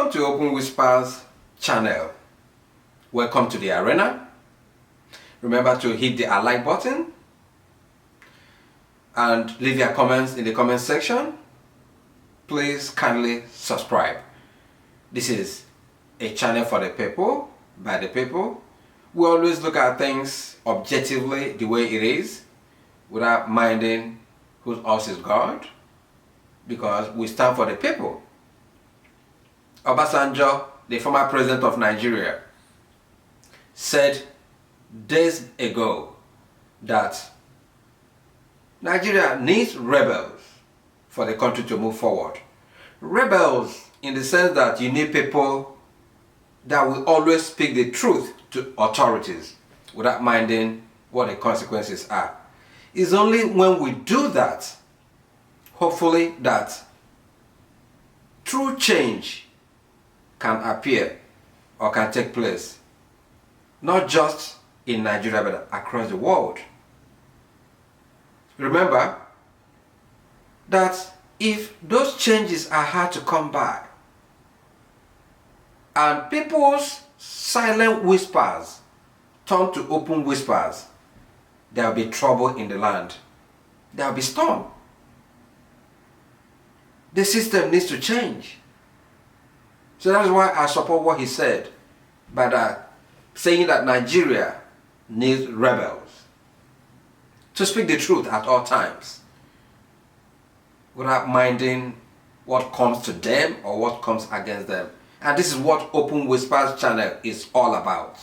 Welcome to Open Whispers channel. Welcome to the arena. Remember to hit the like button and leave your comments in the comment section. Please kindly subscribe. This is a channel for the people, by the people. We always look at things objectively the way it is, without minding whose us is God, because we stand for the people. Obasanjo, the former president of Nigeria, said days ago that Nigeria needs rebels for the country to move forward. Rebels in the sense that you need people that will always speak the truth to authorities without minding what the consequences are. It's only when we do that, hopefully, that true change can appear or can take place, not just in Nigeria but across the world. Remember that if those changes are hard to come by and people's silent whispers turn to open whispers, there will be trouble in the land. There will be storm. The system needs to change. So that's why I support what he said by that, saying that Nigeria needs rebels to speak the truth at all times without minding what comes to them or what comes against them. And this is what Open Whispers channel is all about.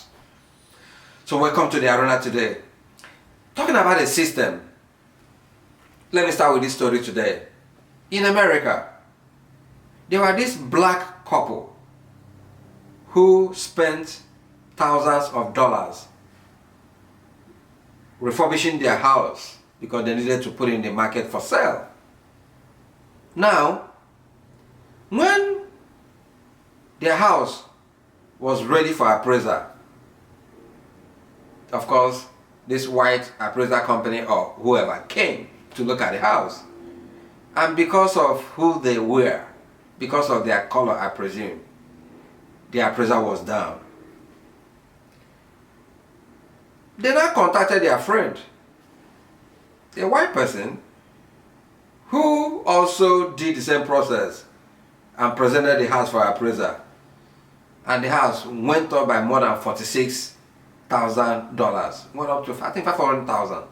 So welcome to the arena today. Talking about a system, let me start with this story today. In America, there were this black couple who spent thousands of dollars refurbishing their house because they needed to put it in the market for sale. Now, when their house was ready for appraisal, of course, this white appraisal company or whoever came to look at the house. And because of who they were, because of their color, I presume, the appraisal was down. They now contacted their friend, a white person, who also did the same process and presented the house for appraisal. And the house went up by more than $46,000. Went up to, I think, $500,000.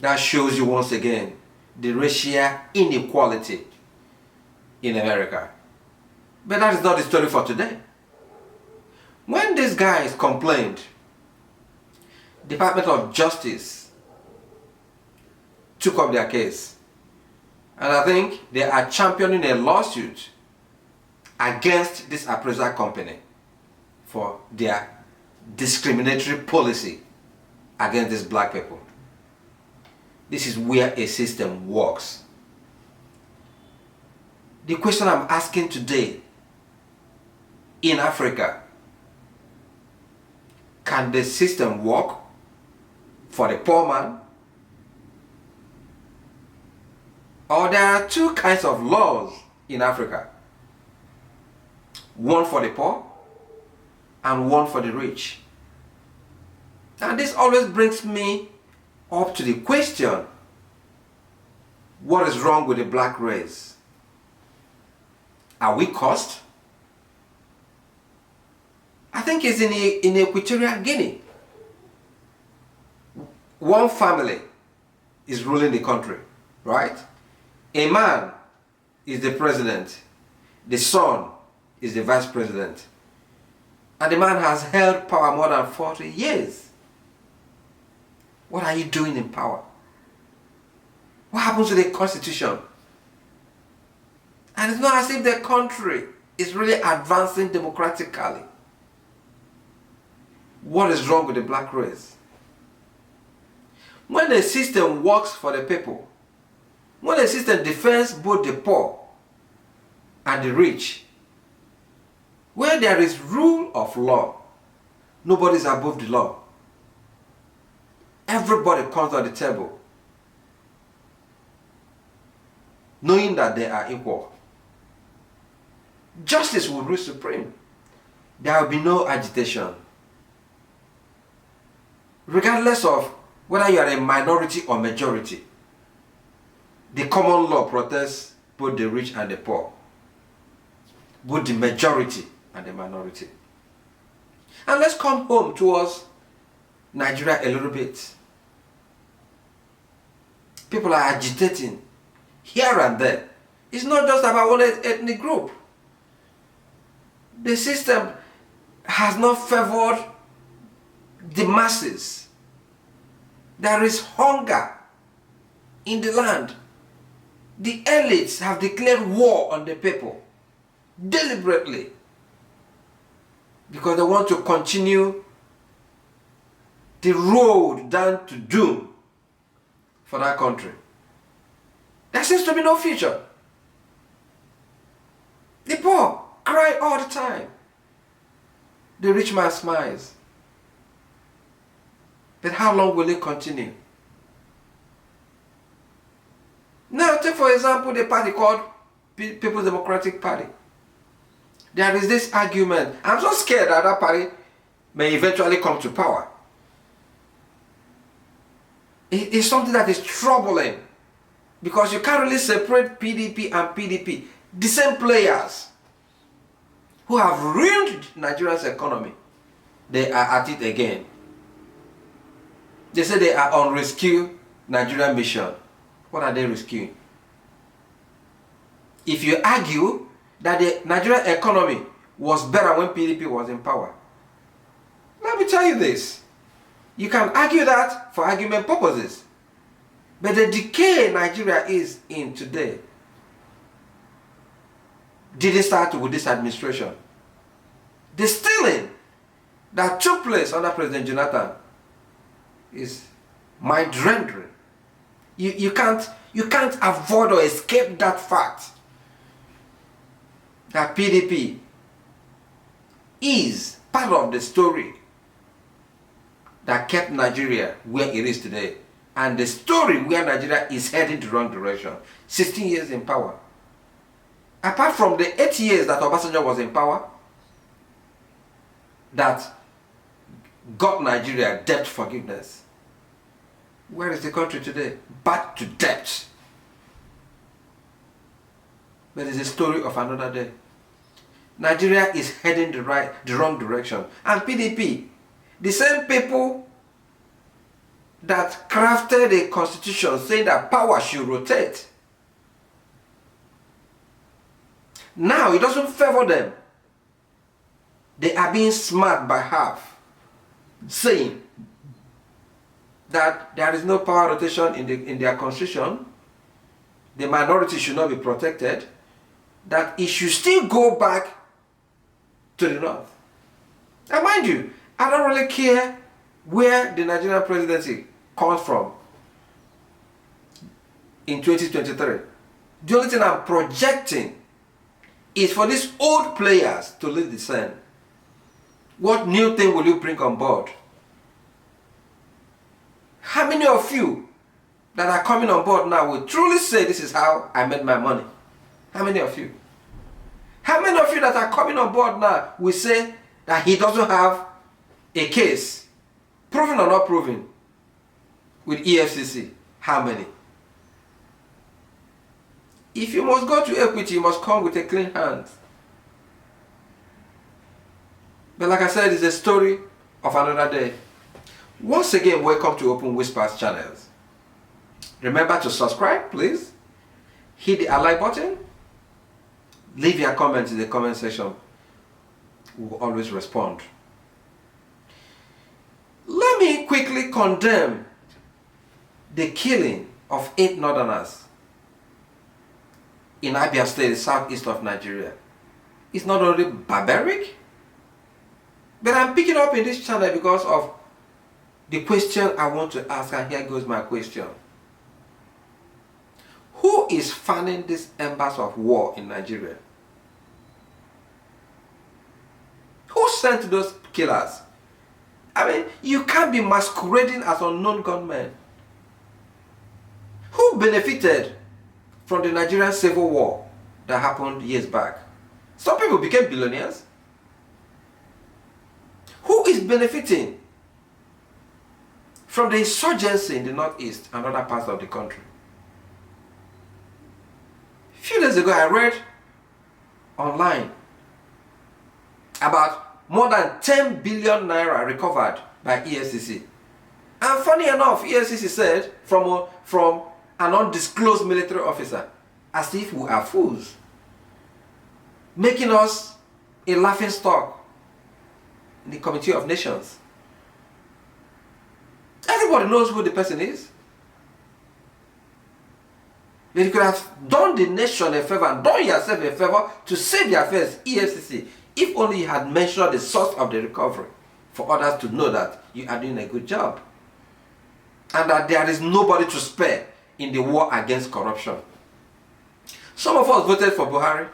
That shows you once again the racial inequality in America. But that is not the story for today. When these guys complained, Department of Justice took up their case. And I think they are championing a lawsuit against this appraisal company for their discriminatory policy against these black people. This is where a system works. The question I'm asking today, in Africa, can the system work for the poor man? Or there are two kinds of laws in Africa. One for the poor and one for the rich. And this always brings me up to the question, what is wrong with the black race? Are we cursed? I think it's in Equatorial Guinea. One family is ruling the country, right? A man is the president. The son is the vice president. And the man has held power more than 40 years. What are you doing in power? What happens to the constitution? And it's not as if the country is really advancing democratically. What is wrong with the black race? When the system works for the people, when the system defends both the poor and the rich, where there is rule of law, nobody is above the law. Everybody comes to the table knowing that they are equal. justice will rule supreme. There will be no agitation. Regardless of whether you are a minority or majority, the common law protects both the rich and the poor, both the majority and the minority. And let's come home towards Nigeria a little bit. People are agitating here and there. It's not just about one ethnic group. The system has not favored the masses. There is hunger in the land. The elites have declared war on the people deliberately because they want to continue the road down to doom for that country. There seems to be no future. The poor cry all the time. The rich man smiles. But how long will it continue? Now, take for example the party called People's Democratic Party. There is this argument. I'm so scared that that party may eventually come to power. It's something that is troubling because you can't really separate PDP and PDP. The same players who have ruined Nigeria's economy, they are at it again. They say they are on rescue Nigeria mission. What are they rescuing? If you argue that the Nigerian economy was better when PDP was in power, let me tell you this. You can argue that for argument purposes. But the decay Nigeria is in today didn't start with this administration. The stealing that took place under President Jonathan is mind-rendering. You can't avoid or escape that fact that PDP is part of the story that kept Nigeria where it is today, and the story where Nigeria is heading the wrong direction. 16 years in power. Apart from the 8 years that Obasanjo was in power, that got Nigeria debt forgiveness. Where is the country today? Back to debt. But it's a story of another day. Nigeria is heading the wrong direction. And PDP, the same people that crafted a constitution saying that power should rotate, now it doesn't favor them. They are being smart by half, saying that there is no power rotation in their constitution, the minority should not be protected, that it should still go back to the north. And mind you, I don't really care where the Nigerian presidency comes from in 2023. The only thing I'm projecting is for these old players to lead the scene. What new thing will you bring on board? How many of you that are coming on board now will truly say this is how I made my money? How many of you? How many of you that are coming on board now will say that he doesn't have a case, proven or not proven, with Efcc? How many? If you must go to equity, you must come with a clean hand. But like I said, it's a story of another day. Once again, welcome to Open Whispers channels. Remember to subscribe, please. Hit the like button. Leave your comments in the comment section. We will always respond. Let me quickly condemn the killing of 8 northerners in Abia State, the southeast of Nigeria. It's not only barbaric, but I'm picking up in this channel because of the question I want to ask, and here goes my question. Who is fanning these embers of war in Nigeria? Who sent those killers? I mean, you can't be masquerading as unknown gunmen. Who benefited from the Nigerian civil war that happened years back? Some people became billionaires. Who is benefiting from the insurgency in the northeast and other parts of the country? A few days ago, I read online about more than 10 billion naira recovered by Efcc. And funny enough, Efcc said from an undisclosed military officer, as if we are fools, making us a laughing stock in the Committee of Nations. Everybody knows who the person is. But you could have done the nation a favor and done yourself a favor to save your face, EFCC, if only you had mentioned the source of the recovery for others to know that you are doing a good job and that there is nobody to spare in the war against corruption. Some of us voted for Buhari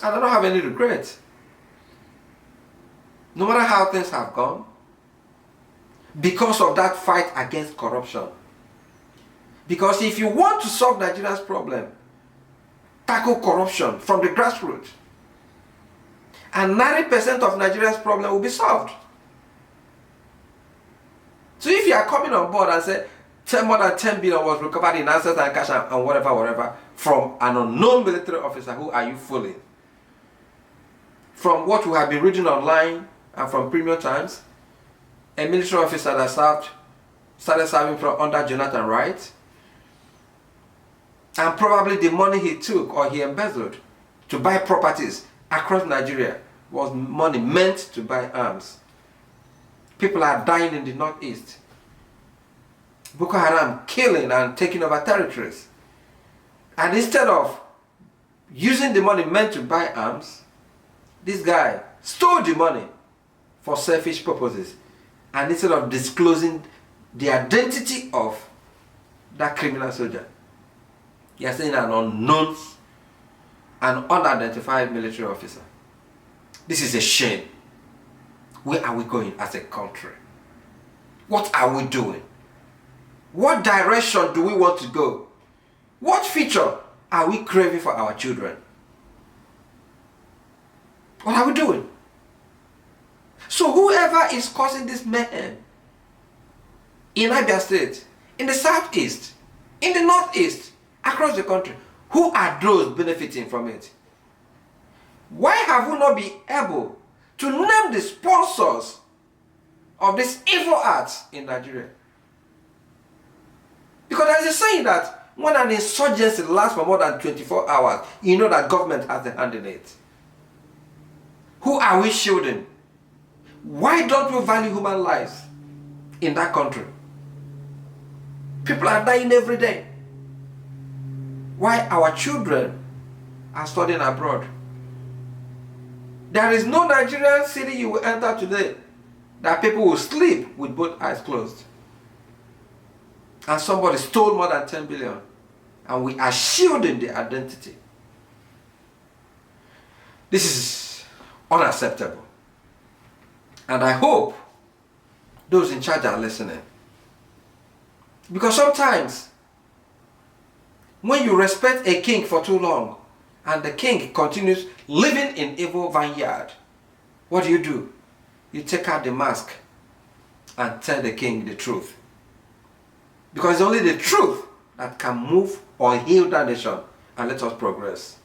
and I don't have any regrets. No matter how things have gone, because of that fight against corruption. Because if you want to solve Nigeria's problem, tackle corruption from the grassroots, and 90% of Nigeria's problem will be solved. So if you are coming on board and say more than 10 billion was recovered in assets and cash and whatever from an unknown military officer, who are you fooling? From what we have been reading online and from Premium Times, a military officer that started serving from under Jonathan Wright, and probably the money he took or he embezzled to buy properties across Nigeria was money meant to buy arms. People are dying in the northeast. Boko Haram killing and taking over territories. And instead of using the money meant to buy arms, this guy stole the money for selfish purposes. And instead of disclosing the identity of that criminal soldier, you are saying an unknown, an unidentified military officer. This is a shame. Where are we going as a country? What are we doing? What direction do we want to go? What future are we craving for our children? What are we doing? So whoever is causing this mayhem in Abia State, in the southeast, in the northeast, across the country, who are those benefiting from it? Why have we not been able to name the sponsors of this evil acts in Nigeria? Because there's a saying that when an insurgency lasts for more than 24 hours, you know that government has a hand in it. Who are we shielding? Why don't we value human lives in that country? People are dying every day. Why our children are studying abroad? There is no Nigerian city you will enter today that people will sleep with both eyes closed. And somebody stole more than 10 billion. And we are shielding the identity. This is unacceptable. And I hope those in charge are listening. Because sometimes, when you respect a king for too long, and the king continues living in evil vineyard, what do? You take out the mask and tell the king the truth. Because it's only the truth that can move or heal that nation and let us progress.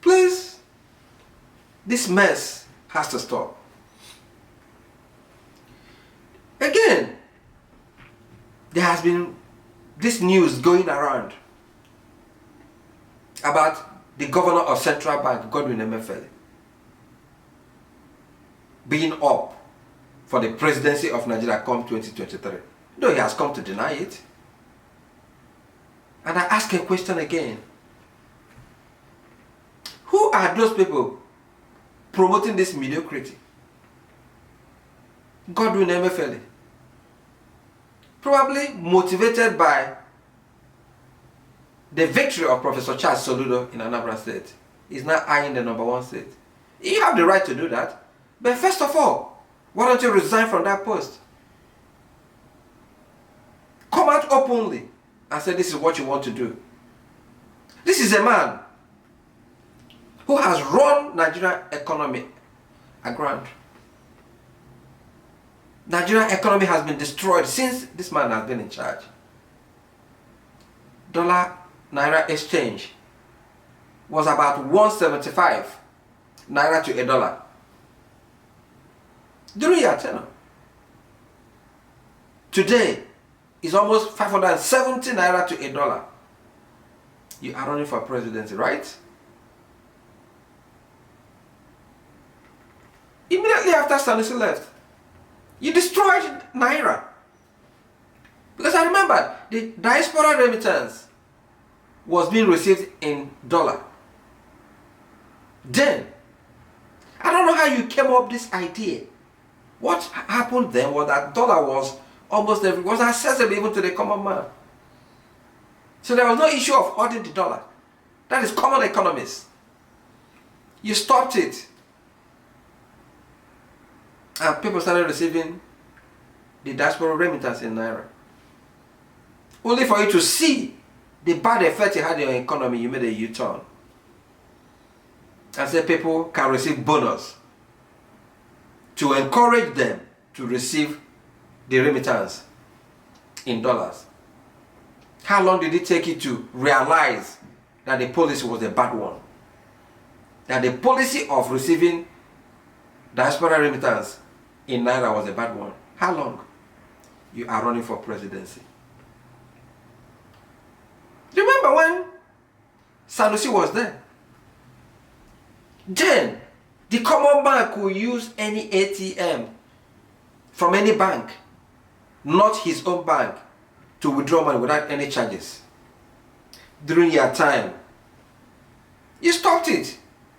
Please, this mess has to stop. Again, there has been this news going around about the governor of Central Bank, GODWIN Emefieli, being up for the presidency of Nigeria come 2023. Though he has come to deny it. And I ask a question again. Who are those people promoting this mediocrity? GODWIN Emefieli. Probably motivated by the victory of Professor Charles Soludo in Anambra State. He's now eyeing the #1 seat. You have the right to do that. But first of all, why don't you resign from that post? Come out openly and say this is what you want to do. This is a man who has run Nigerian economy aground. Nigerian economy has been destroyed since this man has been in charge. Dollar Naira exchange was about 175 Naira to a dollar during your tenure. Today is almost 570 Naira to a dollar. You are running for presidency, right? Immediately after Sanusi left, you destroyed Naira. Because I remember the diaspora remittance was being received in dollar. Then, I don't know how you came up with this idea. What happened then was that dollar was was accessible even to the common man. So there was no issue of hoarding the dollar. That is common economics. You stopped it. And people started receiving the diaspora remittance in Naira. Only for you to see the bad effect it had on your economy, you made a U-turn. And said people can receive bonus to encourage them to receive the remittance in dollars. How long did it take you to realize that the policy was a bad one? That the policy of receiving diaspora remittance in Naira was a bad one? How long? You are running for presidency. Remember when Sanusi was there? Then the common man could use any ATM from any bank, not his own bank, to withdraw money without any charges. During your time, you stopped it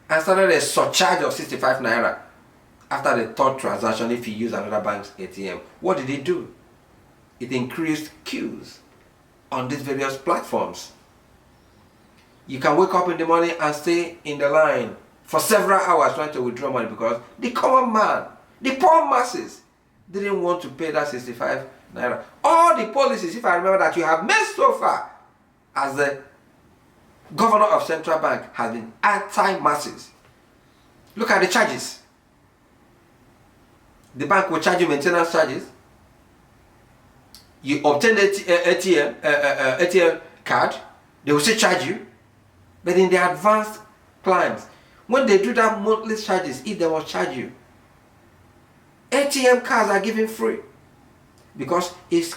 and started a surcharge of 65 Naira after the third transaction if you use another bank's ATM. What did it do? It increased queues on these various platforms. You can wake up in the morning and stay in the line for several hours trying to withdraw money because the common man, the poor masses, didn't want to pay that 65 Naira. All the policies, if I remember, that you have made so far as the governor of Central Bank has been anti-masses. Look at the charges. The bank will charge you maintenance charges. You obtain the ATM card, they will still charge you. But in the advanced plans, when they do that monthly charges, if they will charge you, ATM cards are given free because it's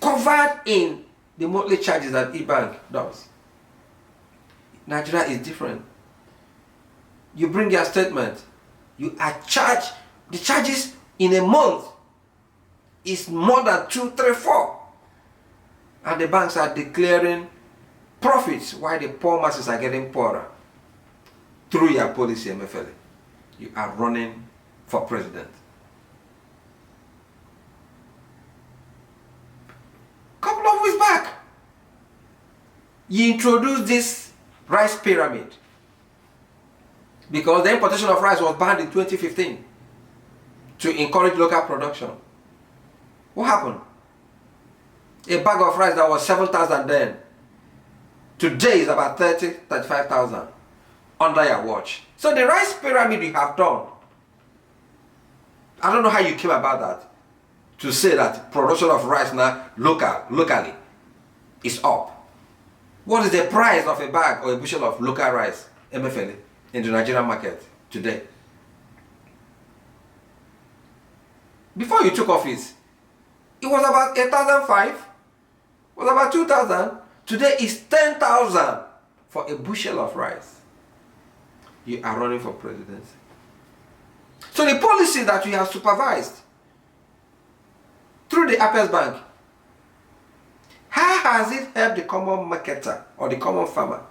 covered in the monthly charges that eBank does. Nigeria is different. You bring your statement, you are charged. The charges in a month is more than 2, 3, 4, and the banks are declaring profits while the poor masses are getting poorer through your policy, Emefieli. You are running for president. Couple of weeks back, you introduced this rice pyramid because the importation of rice was banned in 2015 to encourage local production. What happened? A bag of rice that was 7,000 then, today is about 30, 35,000 under your watch. So the rice pyramid you have done, I don't know how you came about that, to say that production of rice now locally is up. What is the price of a bag or a bushel of local rice, Emefieli, in the Nigerian market today? Before you took office, it was about 8,500, it was about 2,000. Today is 10,000 for a bushel of rice. You are running for presidency. So the policy that you have supervised through the Abia's Bank, how has it helped the common marketer or the common farmer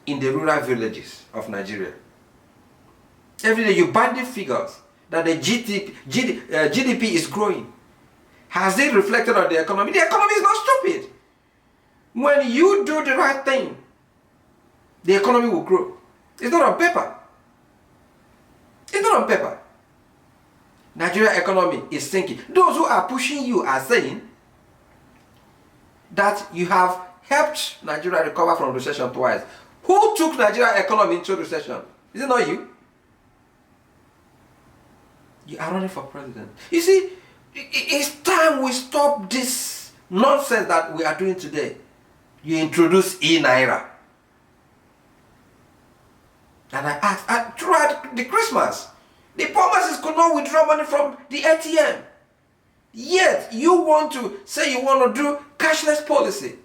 in the rural villages of Nigeria? Every day you bandit figures that the GDP is growing. Has it reflected on the economy? The economy is not stupid. When you do the right thing, the economy will grow. It's not on paper. It's not on paper. Nigeria economy is sinking. Those who are pushing you are saying that you have helped Nigeria recover from recession twice. Who took Nigeria economy into recession? Is it not you? You are running for president. You see, it's time we stop this nonsense that we are doing today. You introduce e-Naira. And I asked, throughout the Christmas, the poor masses could not withdraw money from the ATM. Yet, you want to say you want to do cashless policy.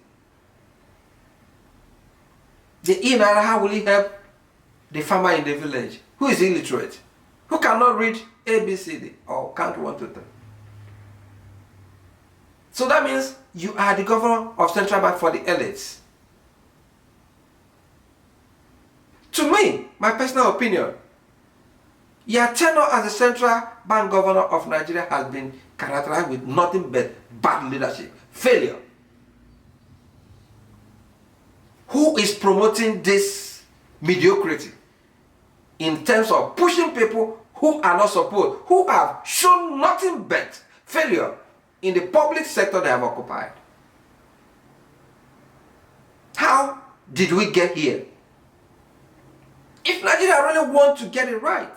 The e-Naira, how will it help the farmer in the village who is illiterate, who cannot read ABCD or count 1, 2, 3? So that means you are the governor of central bank for the elites. To me, my personal opinion, your tenure as the central bank governor of Nigeria has been characterized with nothing but bad leadership, failure. Who is promoting this mediocrity in terms of pushing people who are not supposed, who have shown nothing but failure in the public sector they have occupied? How did we get here? If Nigeria really want to get it right,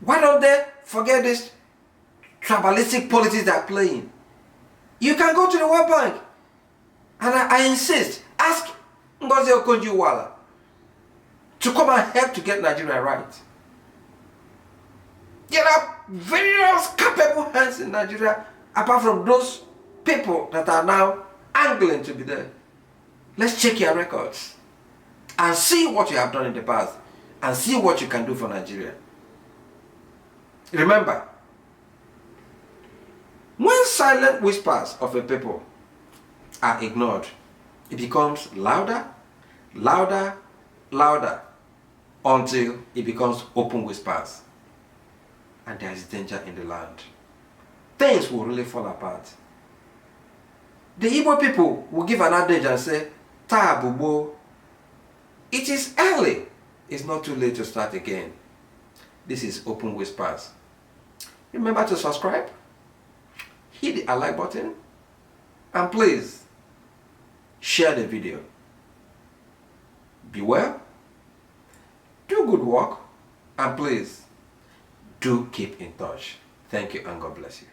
why don't they forget this tribalistic politics they are playing? You can go to the World Bank, and I insist, ask Ngozi Okonjo-Iweala to come and help to get Nigeria right. There are various capable hands in Nigeria apart from those people that are now angling to be there. Let's check your records and see what you have done in the past and see what you can do for Nigeria. Remember, when silent whispers of a people are ignored, it becomes louder, louder, louder, until it becomes open whispers. And there is danger in the land. Things will really fall apart. The Igbo people will give an adage and say, "Ta bubo." It is early. It's not too late to start again. This is Open Whispers. Remember to subscribe, hit the like button, and please share the video. Be well, do good work, and please do keep in touch. Thank you and God bless you.